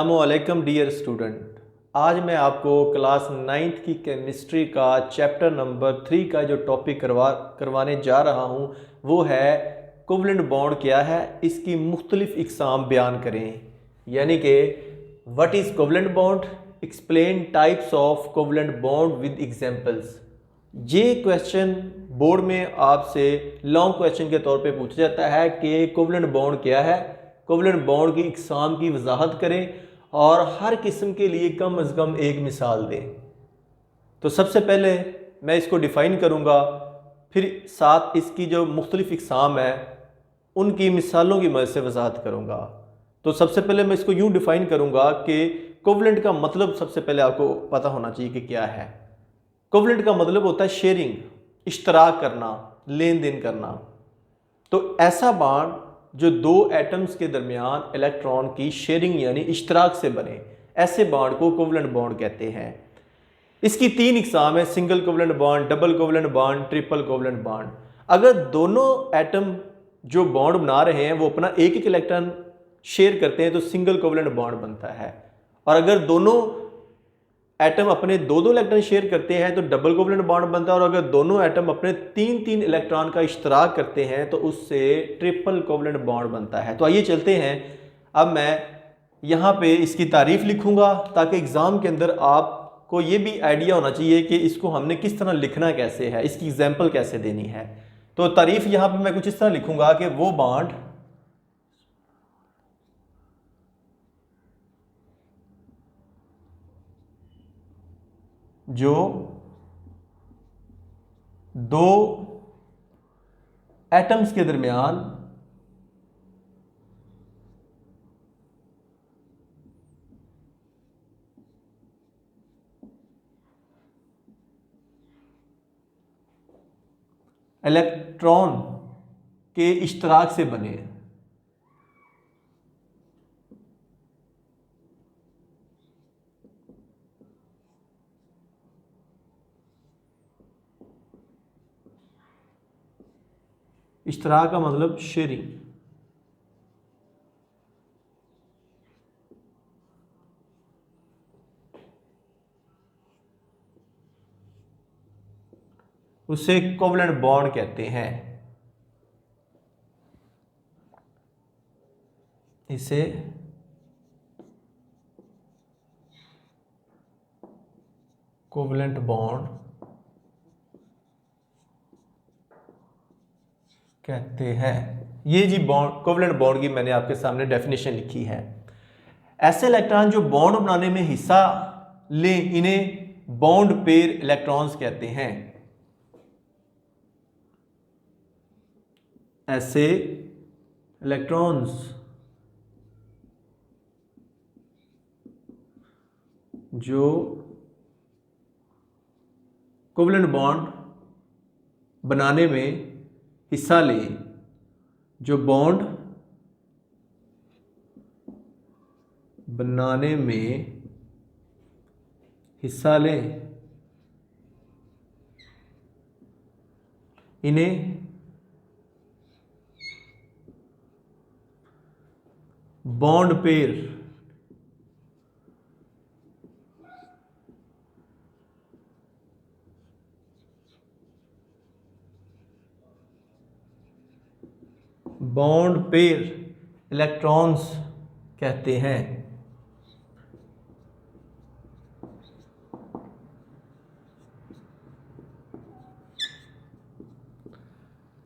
अस्सलामुअलैकुम dear student. आज मैं आपको क्लास 9th की केमिस्ट्री का चैप्टर नंबर 3 का जो टॉपिक करवाने जा रहा हूँ वो है कोवलेंट बॉन्ड क्या है, इसकी मुख्तलिफ इकसाम बयान करें। यानी कि what is covalent bond, explain types of covalent bond with examples. ये क्वेश्चन बोर्ड में आपसे लॉन्ग क्वेश्चन के तौर पे पूछा जाता है कि कोवलेंट बॉन्ड क्या है, कोवलेंट बॉन्ड की इकसाम की वजाहत करें और हर किस्म के लिए कम अज़ कम एक मिसाल दें। तो सबसे पहले मैं इसको डिफ़ाइन करूँगा, फिर साथ इसकी जो मुख्तलिफ इकसाम है उनकी मिसालों की मदद से वजाहत करूँगा। तो सबसे पहले मैं इसको यूँ डिफ़ाइन करूँगा कि कोवलेंट का मतलब सबसे पहले आपको पता होना चाहिए कि क्या है। कोवलेंट का मतलब होता है शेयरिंग, इश्तराक करना, लेन देन करना। तो ऐसा बॉन्ड जो दो एटम्स के दरमियान इलेक्ट्रॉन की शेयरिंग यानी इश्तराक से बने, ऐसे बॉन्ड को कोवलेंट बॉन्ड कहते हैं। इसकी तीन इकसाम है, single covalent bond, double covalent bond, triple covalent bond. अगर दोनों एटम जो बॉन्ड बना रहे हैं वो अपना एक एक इलेक्ट्रॉन शेयर करते हैं तो सिंगल कोवलेंट बॉन्ड बनता है। और अगर दोनों एटम अपने दो दो इलेक्ट्रॉन शेयर करते हैं तो डबल कोवलेंट बॉन्ड बनता है। और अगर दोनों एटम अपने तीन तीन इलेक्ट्रॉन का इश्तराक करते हैं तो उससे ट्रिपल कोवलेंट बॉन्ड बनता है। तो आइए चलते हैं। अब मैं यहाँ पे इसकी तारीफ लिखूंगा ताकि एग्जाम के अंदर आपको ये भी आइडिया होना चाहिए कि इसको हमने किस तरह लिखना कैसे है, इसकी एग्जाम्पल कैसे देनी है। तो तारीफ यहाँ पे मैं कुछ इस तरह लिखूंगा कि वो बॉन्ड जो दो एटम्स के दरमियान इलेक्ट्रॉन के इश्तराक से बने। इश्तराक का मतलब शेयरिंग। उसे कोवलेंट बॉन्ड कहते हैं। इसे कोवलेंट बॉन्ड कहते हैं। ये जी बॉन्ड, कोवलेंट बॉन्ड की मैंने आपके सामने डेफिनेशन लिखी है। ऐसे इलेक्ट्रॉन जो बॉन्ड बनाने में हिस्सा लें इन्हें बॉन्ड पेयर इलेक्ट्रॉन्स कहते हैं। ऐसे इलेक्ट्रॉन्स जो कोवलेंट बॉन्ड बनाने में हिस्सा लें, जो बॉन्ड बनाने में हिस्सा लें, इन्हें बॉन्ड पेयर इलेक्ट्रॉन्स कहते हैं।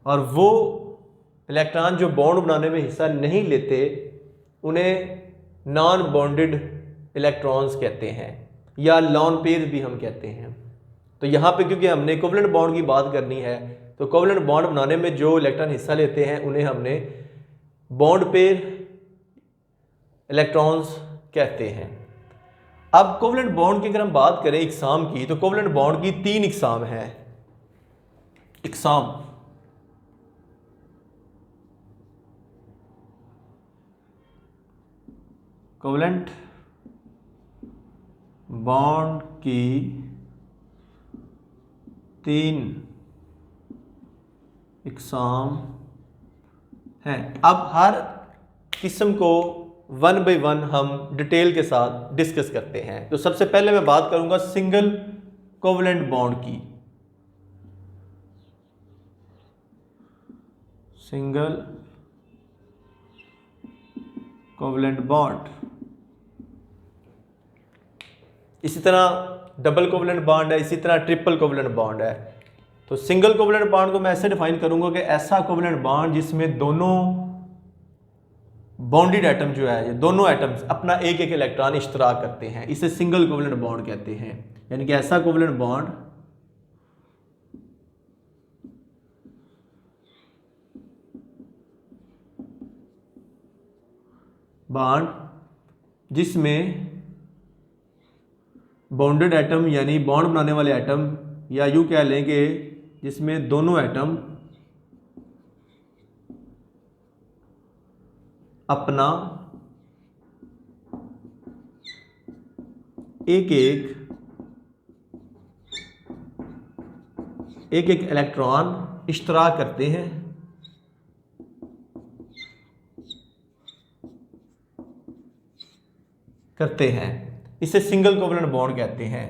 और वो इलेक्ट्रॉन जो बॉन्ड बनाने में हिस्सा नहीं लेते उन्हें नॉन बॉन्डेड इलेक्ट्रॉन्स कहते हैं या लॉन पेयर भी हम कहते हैं। तो यहाँ पे क्योंकि हमने कोवलेंट बॉन्ड की बात करनी है तो कोवलेंट बॉन्ड बनाने में जो इलेक्ट्रॉन हिस्सा लेते हैं उन्हें हमने बॉन्ड पेयर इलेक्ट्रॉन्स कहते हैं। अब कोवलेंट बॉन्ड की अगर हम बात करें इकसाम की तो कोवलेंट बॉन्ड की तीन इकसाम है। इकसाम कोवलेंट बॉन्ड की तीन इकसाम हैं। अब हर किस्म को वन बाय वन हम डिटेल के साथ डिस्कस करते हैं। तो सबसे पहले मैं बात करूंगा सिंगल कोवलेंट बॉन्ड की। सिंगल कोवलेंट बॉन्ड, इसी तरह डबल कोवलेंट बॉन्ड है, इसी तरह ट्रिपल कोवलेंट बॉन्ड है। तो सिंगल कोवलेंट बॉन्ड को मैं ऐसे डिफाइन करूंगा कि ऐसा कोवलेंट बॉन्ड जिसमें दोनों बॉन्डेड एटम जो है, ये दोनों एटम्स अपना एक एक इलेक्ट्रॉन इश्तराक करते हैं, इसे सिंगल कोवलेंट बॉन्ड कहते हैं। यानी कि ऐसा कोवलेंट बॉन्ड जिसमें बॉन्डेड एटम यानी बॉन्ड बनाने वाले एटम, या यूं कह लें कि जिसमें दोनों एटम अपना एक एक इलेक्ट्रॉन इश्तराक करते हैं, इसे सिंगल कोवलेंट बॉन्ड कहते हैं।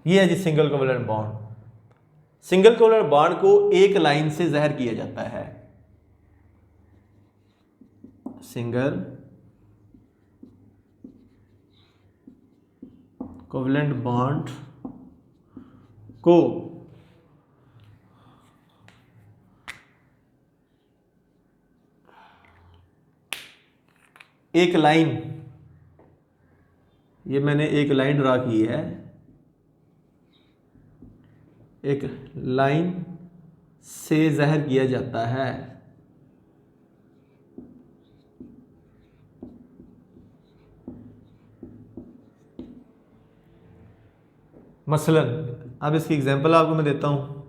ये है जी single covalent bond. Single covalent bond को एक लाइन से ज़ाहिर किया जाता है। सिंगल कोवलेंट बॉन्ड को एक लाइन, ये मैंने एक लाइन ड्रा की है, एक लाइन से ज़ाहिर किया जाता है। मसलन अब इसकी एग्जांपल आपको मैं देता हूं।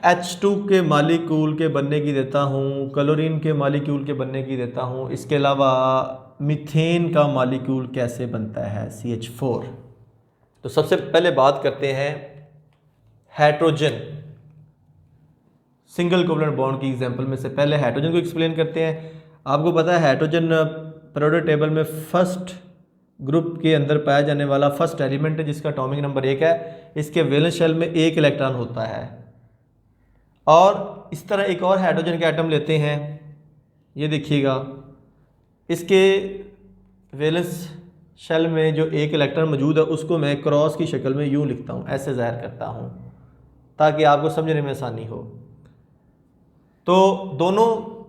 H2 के मालिक्यूल के बनने की देता हूं, क्लोरीन के मालिक्यूल के बनने की देता हूं। इसके अलावा मीथेन का मालिक्यूल कैसे बनता है, CH4। तो सबसे पहले बात करते हैं हाइड्रोजन सिंगल कोवलेंट बॉन्ड की एग्जांपल में से पहले हाइड्रोजन को एक्सप्लेन करते हैं। आपको पता है हाइड्रोजन पीरियोडिक टेबल में फर्स्ट ग्रुप के अंदर पाया जाने वाला फर्स्ट एलिमेंट है, जिसका एटॉमिक नंबर 1 है। इसके वैलेंस शेल में एक इलेक्ट्रॉन होता है। और इस तरह एक और हाइड्रोजन के एटम लेते हैं, ये देखिएगा, इसके वैलेंस शेल में जो एक इलेक्ट्रॉन मौजूद है उसको मैं क्रॉस की शक्ल में यूँ लिखता हूँ, ऐसे ज़ाहिर करता हूँ ताकि आपको समझने में आसानी हो। तो दोनों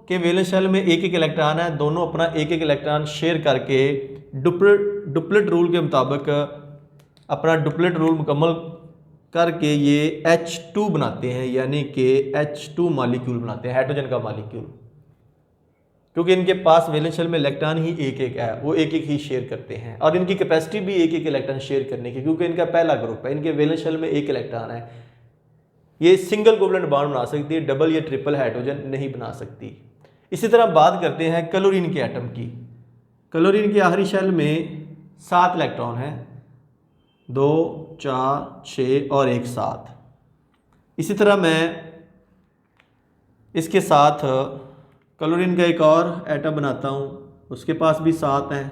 के वैलेंस शेल में एक एक इलेक्ट्रॉन है, दोनों अपना एक एक इलेक्ट्रॉन शेयर करके डुप्लेट रूल के मुताबिक अपना डुप्लेट रूल मुकम्मल करके ये H2 बनाते हैं, यानी कि H2 मालिक्यूल बनाते हैं, हाइड्रोजन का मालिक्यूल। क्योंकि इनके पास वैलेंस शेल में इलेक्ट्रॉन ही एक एक है, वो एक एक ही शेयर करते हैं, और इनकी कैपेसिटी भी एक एक इलेक्ट्रॉन शेयर करने की, क्योंकि इनका पहला ग्रुप है, इनके वैलेंस शेल में एक इलेक्ट्रॉन है। ये सिंगल कोवलेंट बॉन्ड बना सकती है, डबल या ट्रिपल हाइड्रोजन नहीं बना सकती। इसी तरह बात करते हैं क्लोरीन के एटम की। क्लोरीन के आखिरी शेल में 7 इलेक्ट्रॉन हैं, 2, 4, 6 और 1 7। इसी तरह मैं इसके साथ क्लोरीन का एक और एटम बनाता हूँ, उसके पास भी 7 हैं।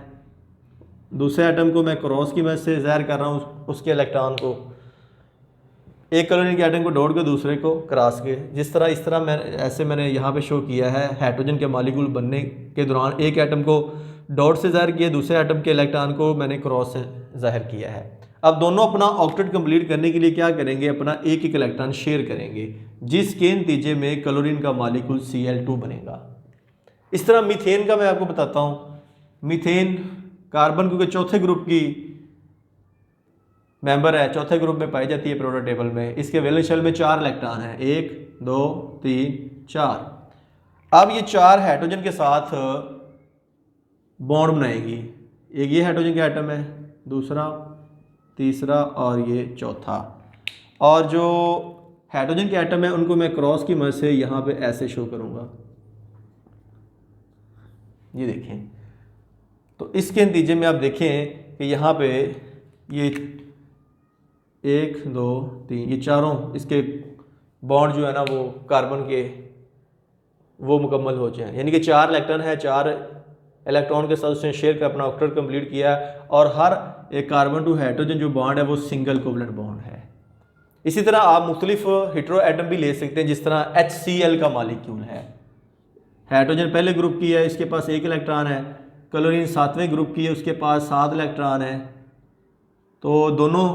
दूसरे एटम को मैं क्रॉस की मदद से ज़ाहिर कर रहा हूँ, उसके इलेक्ट्रॉन को, एक क्लोरीन के एटम को डॉट के दूसरे को क्रॉस के, इस तरह मैंने यहाँ पे शो किया है। हाइड्रोजन के मॉलिक्यूल बनने के दौरान एक एटम को डॉट से ज़ाहिर किया, दूसरे एटम के इलेक्ट्रॉन को मैंने क्रॉस से ज़ाहिर किया है। अब दोनों अपना ऑक्टेट कंप्लीट करने के लिए क्या करेंगे, अपना एक एक इलेक्ट्रॉन शेयर करेंगे, जिसके नतीजे में क्लोरीन का मॉलिक्यूल Cl2 बनेगा। इस तरह मीथेन का मैं आपको बताता हूँ। मीथेन कार्बन क्योंकि चौथे ग्रुप की मेंबर है, चौथे ग्रुप में पाई जाती है पीरियोडिक टेबल में। इसके वैलेंस शेल में 4 इलेक्ट्रॉन हैं, 1 2 3 4। अब ये 4 हाइड्रोजन के साथ बॉन्ड बनाएगी। एक ये हाइड्रोजन का एटम है, दूसरा, तीसरा और ये चौथा। और जो हाइड्रोजन के एटम है उनको मैं क्रॉस की मदद से यहाँ पे ऐसे शो करूँगा, ये देखें। तो इसके नतीजे में आप देखें कि यहाँ पे ये 1 2 3 ये चारों इसके बॉन्ड जो है ना वो कार्बन के वो मुकम्मल हो जाए, यानी कि 4 इलेक्ट्रॉन है, 4 इलेक्ट्रॉन के साथ उसने शेयर कर अपना ऑक्टेट कंप्लीट किया और हर एक कार्बन टू हाइड्रोजन जो बॉन्ड है वो सिंगल कोवलेंट बॉन्ड है। इसी तरह आप मुख्तलिफ हेटेरो एटम भी ले सकते हैं, जिस तरह HCl का मॉलिक्यूल है, हाइड्रोजन पहले ग्रुप की है, इसके पास 1 इलेक्ट्रॉन है, क्लोरीन 7वें ग्रुप की है, उसके पास 7 इलेक्ट्रॉन है। तो दोनों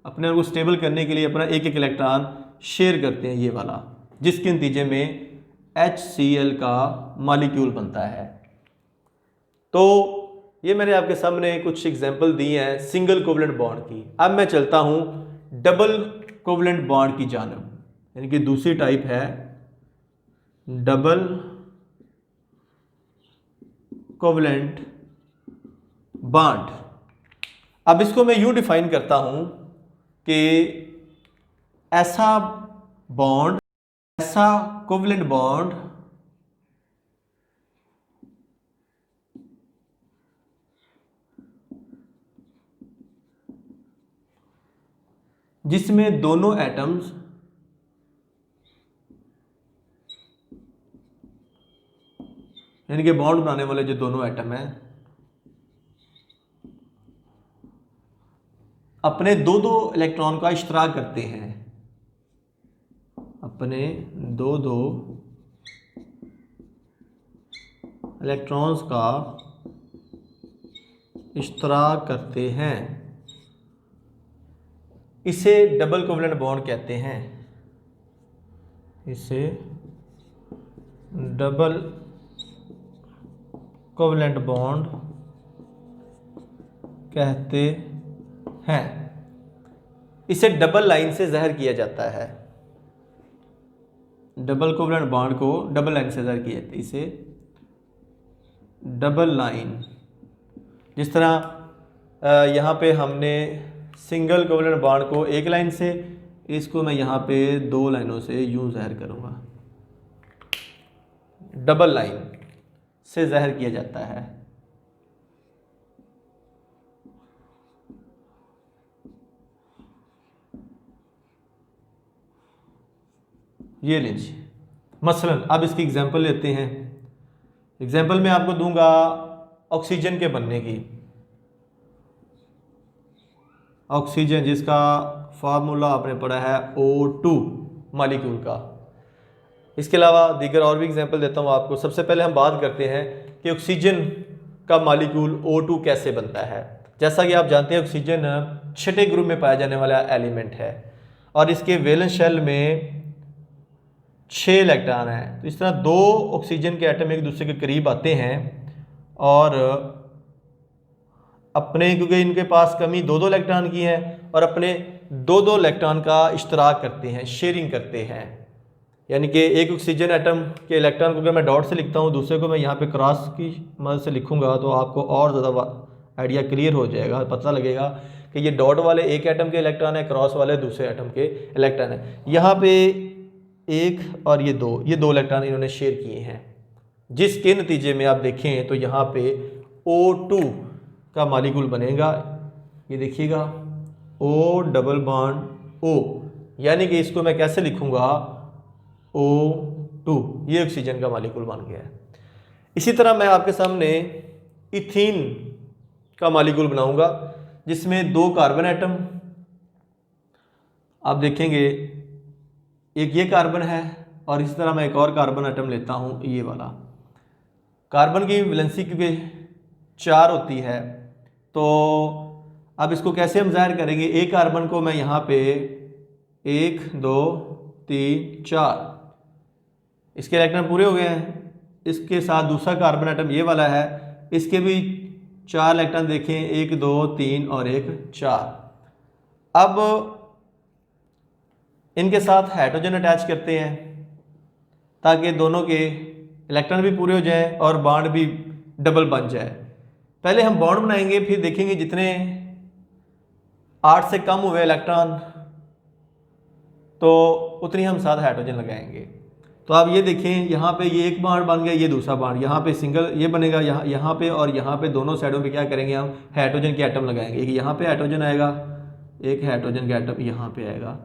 अपने आप को स्टेबल करने के लिए अपना 1 इलेक्ट्रॉन शेयर करते हैं ये वाला, जिसके नतीजे में HCl का मॉलिक्यूल बनता है। तो ये मैंने आपके सामने कुछ एग्जांपल दिए हैं सिंगल कोवलेंट बॉन्ड की। अब मैं चलता हूँ डबल कोवलेंट बॉन्ड की जानब, यानी कि दूसरी टाइप है डबल कोवलेंट बॉन्ड। अब इसको मैं यूं डिफाइन करता हूं कि ऐसा बॉन्ड, ऐसा कोवलेंट बॉन्ड जिसमें दोनों एटम्स यानी कि बॉन्ड बनाने वाले जो दोनों एटम हैं अपने दो दो इलेक्ट्रॉन का इश्तराक करते हैं, अपने दो दो इलेक्ट्रॉन्स का इश्तराक करते हैं, इसे डबल कोवलेंट बॉन्ड कहते हैं। इसे डबल कोवलेंट बॉन्ड कहते हैं। इसे डबल लाइन से ज़हर किया जाता है, डबल कोवलेंट बॉन्ड को डबल लाइन से ज़हर किया जाता है, इसे डबल लाइन। जिस तरह यहाँ पे हमने सिंगल कोवलेंट बॉन्ड को 1 लाइन से, इसको मैं यहाँ पे 2 लाइनों से यूं ज़हर करूँगा, डबल लाइन से ज़हर किया जाता है। ये लीजिए मसलन, अब इसकी एग्जांपल लेते हैं। एग्जांपल मैं आपको दूंगा ऑक्सीजन के बनने की। ऑक्सीजन जिसका फार्मूला आपने पढ़ा है O2 मॉलिक्यूल का। इसके अलावा दीगर और भी एग्जांपल देता हूँ आपको। सबसे पहले हम बात करते हैं कि ऑक्सीजन का मॉलिक्यूल O2 कैसे बनता है। जैसा कि आप जानते हैं ऑक्सीजन छठे ग्रुप में पाया जाने वाला एलिमेंट है और इसके वैलेंस शेल में 6 इलेक्ट्रॉन हैं। तो इस तरह 2 ऑक्सीजन के एटम एक दूसरे के करीब आते हैं और अपने, क्योंकि इनके पास कमी 2-2 इलेक्ट्रॉन की है, और अपने 2-2 इलेक्ट्रॉन का इश्तराक करते हैं, शेयरिंग करते हैं। यानी कि एक ऑक्सीजन एटम के इलेक्ट्रॉन को अगर मैं डॉट से लिखता हूँ, दूसरे को मैं यहाँ पे क्रॉस की मदद से लिखूँगा तो आपको और ज़्यादा आइडिया क्लियर हो जाएगा, पता लगेगा कि ये डॉट वाले एक एटम के इलेक्ट्रॉन है, क्रॉस वाले दूसरे एटम के इलेक्ट्रॉन है। यहाँ पे 1 और ये 2 इलेक्ट्रॉन इन्होंने शेयर किए हैं, जिसके नतीजे में आप देखें तो यहाँ पे O2 का मॉलिक्यूल बनेगा। ये देखिएगा O डबल बॉन्ड O, यानी कि इसको मैं कैसे लिखूँगा O2, ये ऑक्सीजन का मॉलिक्यूल बन गया है। इसी तरह मैं आपके सामने इथीन का मॉलिक्यूल बनाऊंगा जिसमें 2 कार्बन एटम, आप देखेंगे एक ये कार्बन है और इसी तरह मैं एक और कार्बन एटम लेता हूँ, ये वाला। कार्बन की वैलेंसी क्योंकि 4 होती है, तो अब इसको कैसे हम ज़ाहिर करेंगे। एक कार्बन को मैं यहाँ पे 1 2 3 4, इसके इलेक्ट्रॉन पूरे हो गए हैं। इसके साथ दूसरा कार्बन एटम ये वाला है, इसके भी 4 इलेक्ट्रॉन देखें, 1 2 3 और 1 4। अब इनके साथ हाइड्रोजन अटैच करते हैं ताकि दोनों के इलेक्ट्रॉन भी पूरे हो जाएं और बॉन्ड भी डबल बन जाए। पहले हम बॉन्ड बनाएंगे, फिर देखेंगे जितने 8 से कम हुए इलेक्ट्रॉन तो उतनी हम साथ हाइड्रोजन लगाएंगे। तो आप ये देखें, यहाँ पे ये एक बॉन्ड बन गया, ये दूसरा बॉन्ड, यहाँ पे सिंगल ये बनेगा, यहाँ पे और यहाँ पे दोनों साइडों पे क्या करेंगे हम, हाइड्रोजन के एटम लगाएंगे। एक यहाँ पे हाइड्रोजन आएगा, एक हाइड्रोजन का एटम यहाँ पे आएगा,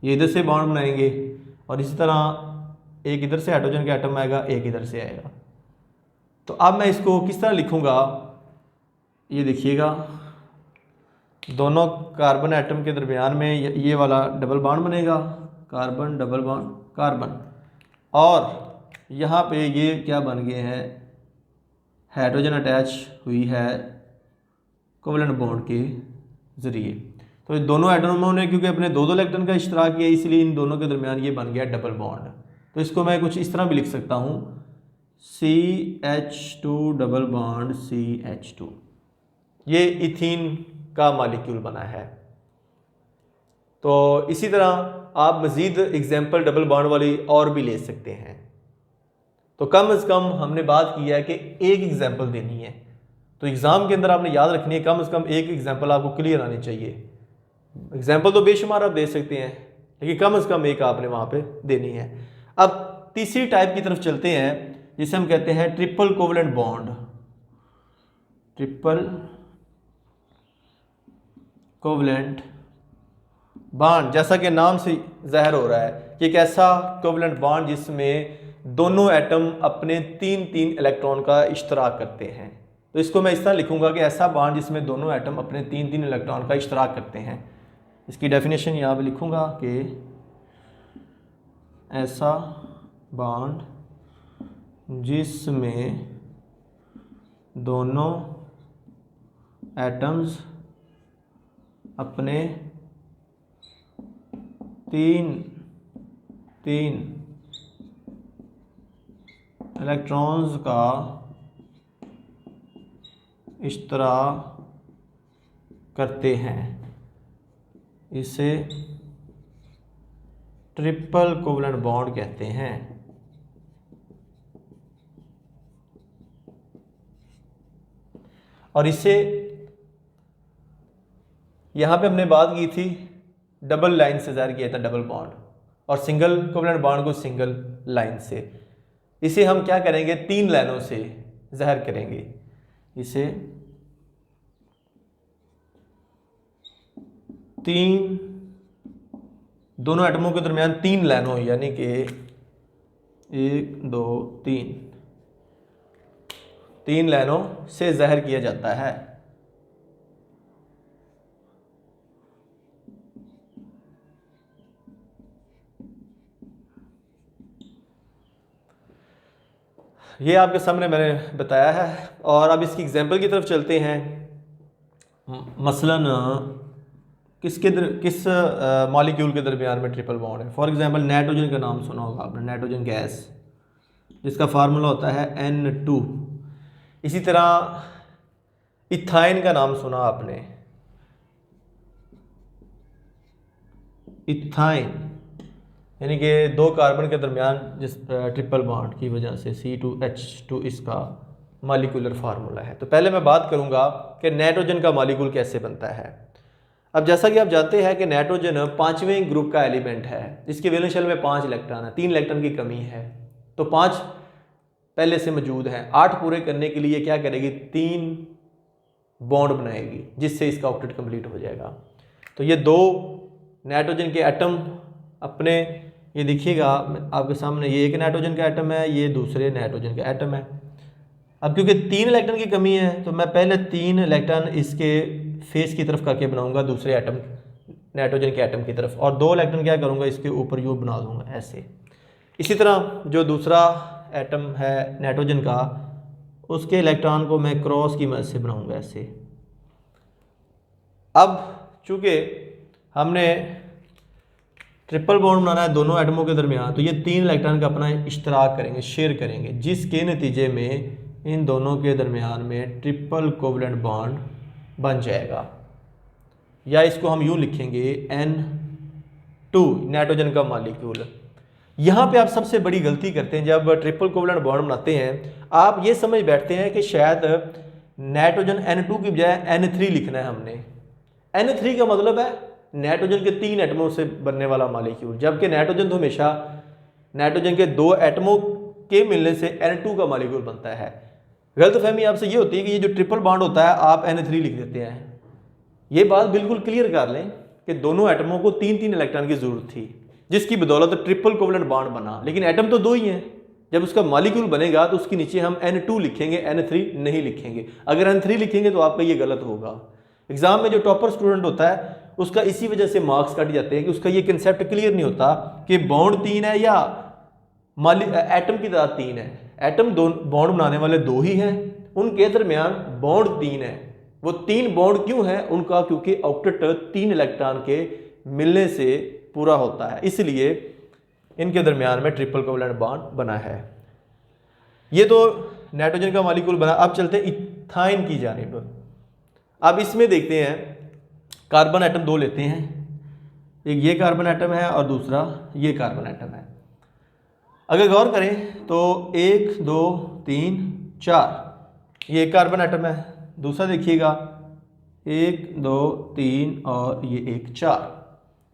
ये इधर से बॉन्ड बनाएंगे, और इसी तरह एक इधर से हाइड्रोजन का एटम आएगा, एक इधर से आएगा। तो अब मैं इसको किस तरह लिखूँगा, ये देखिएगा, दोनों कार्बन एटम के दरमियान में ये वाला डबल बॉन्ड बनेगा, कार्बन डबल बॉन्ड कार्बन, और यहाँ पे ये क्या बन गए हैं, हाइड्रोजन अटैच हुई है कोवलेंट बॉन्ड के ज़रिए। तो ये दोनों एटमों ने क्योंकि अपने दो इलेक्ट्रॉन का इश्तराक किया, इसलिए इन दोनों के दरमियान ये बन गया डबल बॉन्ड। तो इसको मैं कुछ इस तरह भी लिख सकता हूँ, CH2 डबल बॉन्ड CH2, ये इथीन का मॉलिक्यूल बना है। तो इसी तरह आप मज़ीद एग्जाम्पल डबल बॉन्ड वाली और भी ले सकते हैं। तो कम से कम हमने बात की है कि एक एग्जाम्पल देनी है, तो एग्ज़ाम के अंदर आपने याद रखनी है कम से कम एक एग्जाम्पल आपको क्लियर आनी चाहिए। एग्जाम्पल तो बेशुमार आप दे सकते हैं, लेकिन कम से कम एक आपने वहाँ पे देनी है। अब तीसरी टाइप की तरफ चलते हैं, जिसे हम कहते हैं triple covalent bond. Triple covalent bond, जैसा कि नाम से ज़ाहिर हो रहा है कि एक ऐसा कोवलेंट बॉन्ड जिसमें दोनों एटम अपने 3-3 इलेक्ट्रॉन का इश्तराक करते हैं। तो इसको मैं इस तरह लिखूंगा कि ऐसा बॉन्ड जिसमें दोनों एटम अपने 3-3 इलेक्ट्रॉन का इश्तराक करते हैं। इसकी डेफिनेशन यहाँ पे लिखूंगा कि ऐसा बॉन्ड जिसमें दोनों एटम्स अपने 3 इलेक्ट्रॉन्स का इश्तराक करते हैं, इसे ट्रिपल कोवलेंट बॉन्ड कहते हैं। और इसे यहाँ पे हमने बात की थी डबल लाइन से ज़ाहिर किया था डबल बॉन्ड, और सिंगल कोवलेंट बॉन्ड को सिंगल लाइन से। इसे हम क्या करेंगे, 3 लाइनों से ज़ाहिर करेंगे। इसे 3 दोनों एटमों के दरमियान 3 लाइनों, यानी कि 1 2 3 लाइनों से ज़ाहिर किया जाता है। ये आपके सामने मैंने बताया है। और अब इसकी एग्जांपल की तरफ चलते हैं। मसलन किस मॉलिक्यूल के दरमियान में ट्रिपल बॉन्ड है। फॉर एग्जांपल नाइट्रोजन का नाम सुना होगा आपने, नाइट्रोजन गैस, जिसका फार्मूला होता है N2। इसी तरह इथाइन का नाम सुना आपने, इथाइन, यानी कि 2 कार्बन के दरमियान जिस ट्रिपल बॉन्ड की वजह से C2H2 इसका मॉलिक्यूलर फार्मूला है। तो पहले मैं बात करूंगा कि नाइट्रोजन का मॉलिक्यूल कैसे बनता है। अब जैसा कि आप जानते हैं कि नाइट्रोजन 5वें ग्रुप का एलिमेंट है, इसके वैलेंस शेल में 5 इलेक्ट्रॉन है, 3 इलेक्ट्रॉन की कमी है, तो 5 पहले से मौजूद हैं। 8 पूरे करने के लिए क्या करेगी, 3 बॉन्ड बनाएगी, जिससे इसका ऑक्टेट कंप्लीट हो जाएगा। तो ये 2 नाइट्रोजन के एटम अपने, ये देखिएगा आपके सामने, ये एक नाइट्रोजन का एटम है, ये दूसरे नाइट्रोजन का एटम है। अब क्योंकि 3 इलेक्ट्रॉन की कमी है, तो मैं पहले 3 इलेक्ट्रॉन इसके फेस की तरफ करके बनाऊंगा, दूसरे एटम नाइट्रोजन के एटम की तरफ, और 2 इलेक्ट्रॉन क्या करूंगा, इसके ऊपर यूँ बना दूंगा ऐसे। इसी तरह जो दूसरा एटम है नाइट्रोजन का, उसके इलेक्ट्रॉन को मैं क्रॉस की मदद से बनाऊंगा ऐसे। अब चूँकि हमने ट्रिपल बॉन्ड बनाना है दोनों एटमों के दरमियान, तो ये 3 इलेक्ट्रॉन का अपना इश्तराक करेंगे, शेयर करेंगे, जिसके नतीजे में इन दोनों के दरमियान में ट्रिपल कोवलेंट बॉन्ड बन जाएगा। या इसको हम यूँ लिखेंगे N2, नाइट्रोजन का मॉलिक्यूल। यहाँ पे आप सबसे बड़ी गलती करते हैं जब ट्रिपल कोवलेंट बॉन्ड बनाते हैं, आप ये समझ बैठते हैं कि शायद नाइट्रोजन N2 की बजाय N3 लिखना है हमने। N3 का मतलब है नाइट्रोजन के 3 एटमों से बनने वाला मॉलिक्यूल, जबकि नाइट्रोजन तो हमेशा नाइट्रोजन के 2 एटमों के मिलने से N2 का मॉलिक्यूल बनता है। गलतफहमी आपसे ये होती है कि ये जो ट्रिपल बॉन्ड होता है आप N3 लिख देते हैं। ये बात बिल्कुल क्लियर कर लें कि दोनों एटमों को 3-3 इलेक्ट्रॉन की जरूरत थी, जिसकी बदौलत ट्रिपल कोवलेंट बॉन्ड बना, लेकिन एटम तो 2 ही हैं। जब उसका मॉलिक्यूल बनेगा तो उसके नीचे हम N2 लिखेंगे, N3 नहीं लिखेंगे। अगर N3 लिखेंगे तो आपका ये गलत होगा। एग्जाम में जो टॉपर स्टूडेंट होता है उसका इसी वजह से मार्क्स कट जाते हैं कि उसका ये कंसेप्ट क्लियर नहीं होता कि बॉन्ड 3 है या एटम की तरह 3 है। एटम दो बॉन्ड बनाने वाले 2 ही हैं, उनके दरमियान बॉन्ड 3 है। वो 3 बॉन्ड क्यों है उनका? क्योंकि ऑक्टेट 3 इलेक्ट्रॉन के मिलने से पूरा होता है, इसलिए इनके दरमियान में ट्रिपल कोवलेंट बॉन्ड बना है। ये तो नाइट्रोजन का मॉलिक्यूल बना। अब चलते हैं इथाइन की जानिब। अब इसमें देखते हैं कार्बन एटम 2 लेते हैं, एक ये कार्बन एटम है और दूसरा ये कार्बन एटम है। अगर गौर करें तो 1 2 3 4 ये एक कार्बन एटम है। दूसरा देखिएगा 1 2 3 और ये 1 4,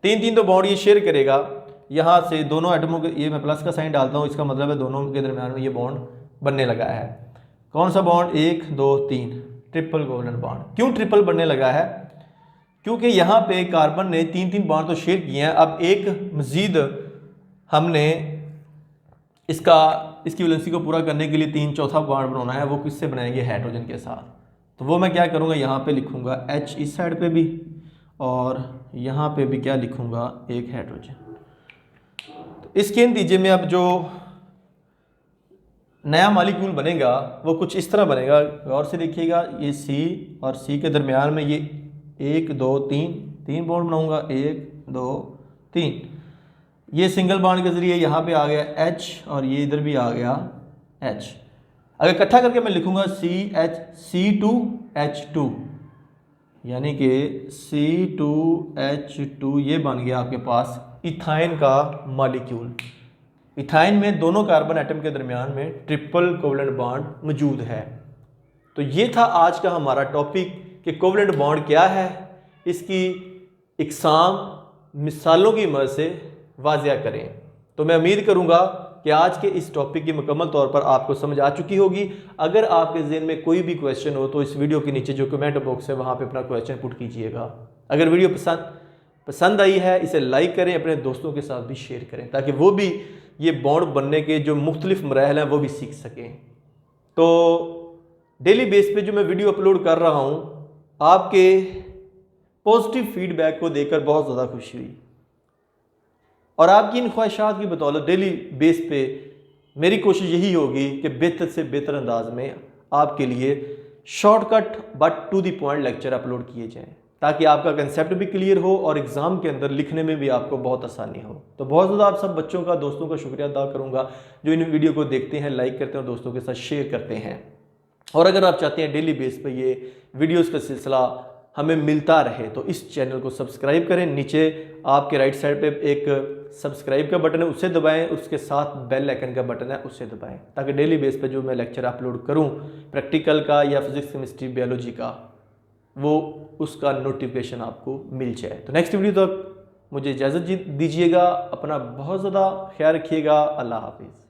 3 तो बॉन्ड ये शेयर करेगा। यहाँ से दोनों एटमों के, ये मैं प्लस का साइन डालता हूँ, इसका मतलब है दोनों के दरमियान में ये बॉन्ड बनने लगा है। कौन सा बॉन्ड? 1 2 3 triple covalent bond. क्यों ट्रिपल बनने लगा है? क्योंकि यहाँ पे कार्बन ने 3 बॉन्ड तो शेयर किए हैं, अब एक मजीद हमने इसकी वैलेंसी को पूरा करने के लिए 3 चौथा बॉन्ड बनाना है। वो किससे बनाएंगे? हाइड्रोजन के साथ। तो वो मैं क्या करूँगा, यहाँ पे लिखूँगा H इस साइड पे भी और यहाँ पे भी क्या लिखूँगा, एक हाइड्रोजन। तो इसके नतीजे में अब जो नया मॉलिक्यूल बनेगा वो कुछ इस तरह बनेगा। गौर से देखिएगा, ये C और C के दरमियान में ये 1 2 3 बॉन्ड बनाऊंगा, 1 2 3। ये सिंगल बॉन्ड के जरिए यहाँ पे आ गया H और ये इधर भी आ गया H। अगर इकट्ठा करके मैं लिखूंगा C2H2, यानी कि C2H2, ये बन गया आपके पास इथाइन का मॉलिक्यूल। इथाइन में दोनों कार्बन एटम के दरमियान में ट्रिपल कोवलेंट बॉन्ड मौजूद है। तो ये था आज का हमारा टॉपिक कि कोवलेंट बॉन्ड क्या है, इसकी इकसाम मिसालों की मदद से वाज़िया करें। तो मैं उम्मीद करूंगा कि आज के इस टॉपिक की मुकम्मल तौर पर आपको समझ आ चुकी होगी। अगर आपके ज़हन में कोई भी क्वेश्चन हो तो इस वीडियो के नीचे जो कमेंट बॉक्स है वहाँ पे अपना क्वेश्चन पुट कीजिएगा। अगर वीडियो पसंद आई है इसे लाइक करें, अपने दोस्तों के साथ भी शेयर करें ताकि वो भी ये बॉन्ड बनने के जो मुख्तलिफ मराहल हैं वो भी सीख सकें। तो डेली बेस पे जो मैं वीडियो अपलोड कर रहा हूँ, आपके पॉजिटिव फीडबैक को देकर बहुत ज़्यादा खुशी हुई और आपकी इन ख्वाहिशात की बदौलत डेली बेस पे मेरी कोशिश यही होगी कि बेहतर से बेहतर अंदाज में आपके लिए shortcut but to the point lecture upload किए जाएं ताकि आपका कंसेप्ट भी क्लियर हो और एग्ज़ाम के अंदर लिखने में भी आपको बहुत आसानी हो। तो बहुत ज़्यादा आप सब बच्चों का, दोस्तों का शुक्रिया अदा करूँगा जो इन वीडियो को देखते हैं, लाइक करते हैं और दोस्तों के साथ शेयर करते हैं। और अगर आप चाहते हैं डेली बेस पे ये वीडियोस का सिलसिला हमें मिलता रहे तो इस चैनल को सब्सक्राइब करें। नीचे आपके राइट साइड पे एक सब्सक्राइब का बटन है, उससे दबाएं, उसके साथ बेल आइकन का बटन है, उससे दबाएं ताकि डेली बेस पे जो मैं लेक्चर अपलोड करूं प्रैक्टिकल का या फिजिक्स केमिस्ट्री बायोलॉजी का, वो उसका नोटिफिकेशन आपको मिल जाए। तो नेक्स्ट वीडियो तक मुझे इजाज़त दीजिएगा। अपना बहुत ज़्यादा ख्याल रखिएगा। अल्लाह हाफिज़।